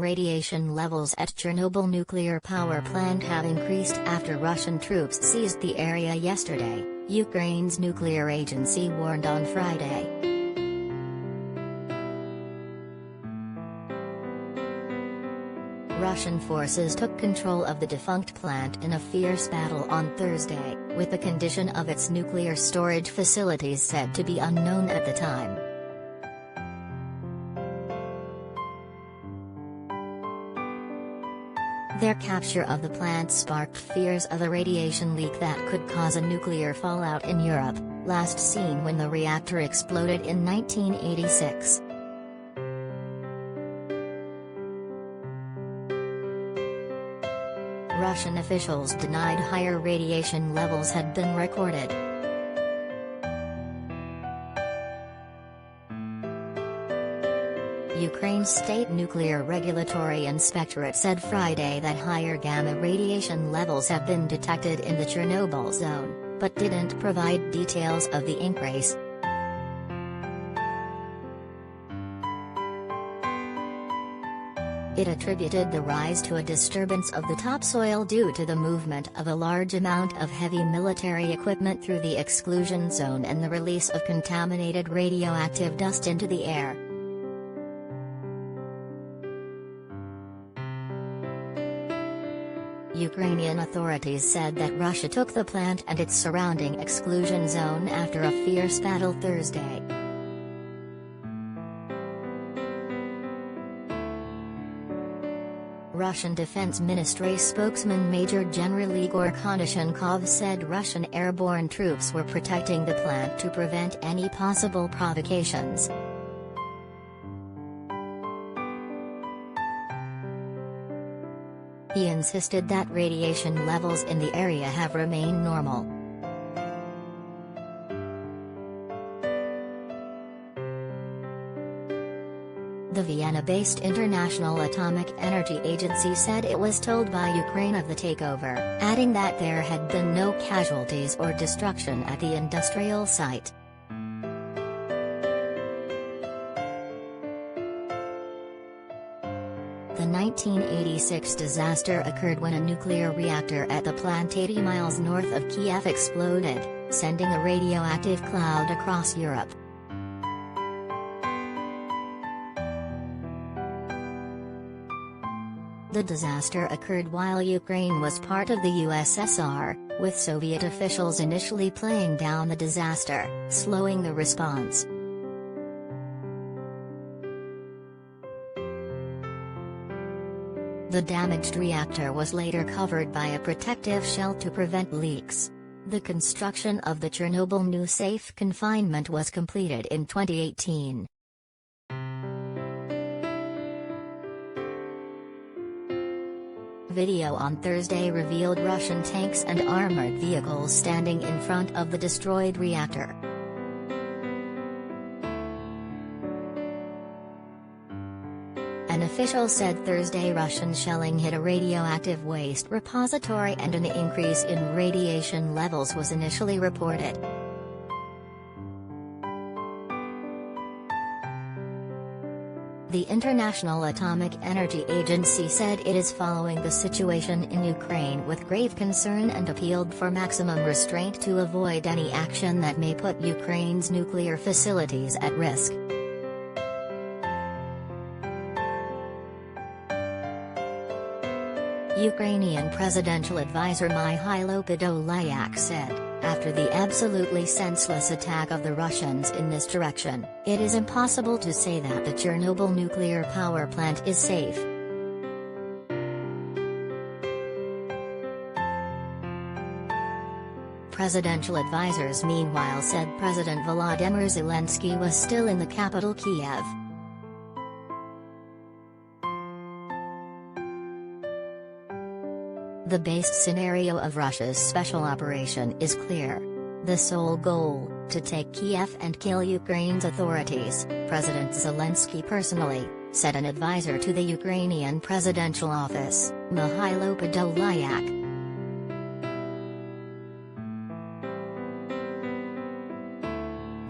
Radiation levels at Chernobyl nuclear power plant have increased after Russian troops seized the area yesterday, Ukraine's nuclear agency warned on Friday. Russian forces took control of the defunct plant in a fierce battle on Thursday, with the condition of its nuclear storage facilities said to be unknown at the time. Their capture of the plant sparked fears of a radiation leak that could cause a nuclear fallout in Europe, last seen when the reactor exploded in 1986. Russian officials denied higher radiation levels had been recorded. Ukraine's State Nuclear Regulatory Inspectorate said Friday that higher gamma radiation levels have been detected in the Chernobyl zone, but didn't provide details of the increase. It attributed the rise to a disturbance of the topsoil due to the movement of a large amount of heavy military equipment through the exclusion zone and the release of contaminated radioactive dust into the air. Ukrainian authorities said that Russia took the plant and its surrounding exclusion zone after a fierce battle Thursday. Russian Defense Ministry spokesman Major General Igor Konashenkov said Russian airborne troops were protecting the plant to prevent any possible provocations. He insisted that radiation levels in the area have remained normal. The Vienna-based International Atomic Energy Agency said it was told by Ukraine of the takeover, adding that there had been no casualties or destruction at the industrial site. The 1986 disaster occurred when a nuclear reactor at the plant 80 miles north of Kiev exploded, sending a radioactive cloud across Europe. The disaster occurred while Ukraine was part of the USSR, with Soviet officials initially playing down the disaster, slowing the response. The damaged reactor was later covered by a protective shell to prevent leaks. The construction of the Chernobyl new safe confinement was completed in 2018. Video on Thursday revealed Russian tanks and armored vehicles standing in front of the destroyed reactor. An official said Thursday Russian shelling hit a radioactive waste repository and an increase in radiation levels was initially reported. The International Atomic Energy Agency said it is following the situation in Ukraine with grave concern and appealed for maximum restraint to avoid any action that may put Ukraine's nuclear facilities at risk. Ukrainian presidential advisor Mikhailo Podolyak said, after the absolutely senseless attack of the Russians in this direction, it is impossible to say that the Chernobyl nuclear power plant is safe. Presidential advisors meanwhile said President Volodymyr Zelensky was still in the capital Kiev. The base scenario of Russia's special operation is clear. The sole goal, to take Kiev and kill Ukraine's authorities, President Zelensky personally, said an advisor to the Ukrainian presidential office, Mikhailo Podolyak.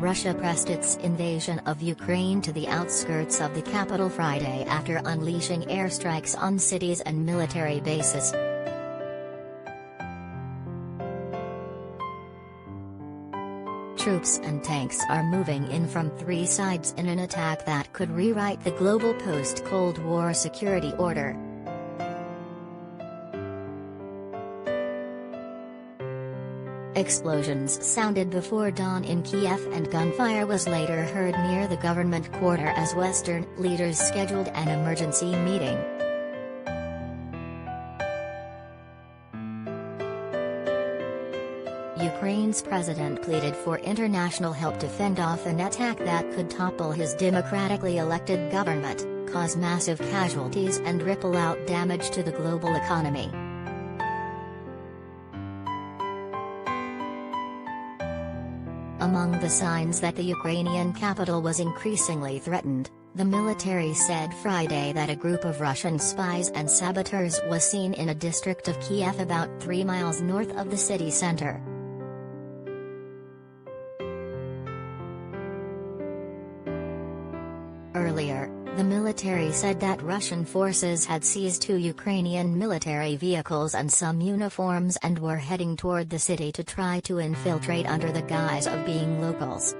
Russia pressed its invasion of Ukraine to the outskirts of the capital Friday after unleashing airstrikes on cities and military bases. Troops and tanks are moving in from three sides in an attack that could rewrite the global post-Cold War security order. Explosions sounded before dawn in Kiev and gunfire was later heard near the government quarter as Western leaders scheduled an emergency meeting. Ukraine's president pleaded for international help to fend off an attack that could topple his democratically elected government, cause massive casualties and ripple out damage to the global economy. Among the signs that the Ukrainian capital was increasingly threatened, the military said Friday that a group of Russian spies and saboteurs was seen in a district of Kiev about 3 miles north of the city center. Earlier, the military said that Russian forces had seized 2 Ukrainian military vehicles and some uniforms and were heading toward the city to try to infiltrate under the guise of being locals.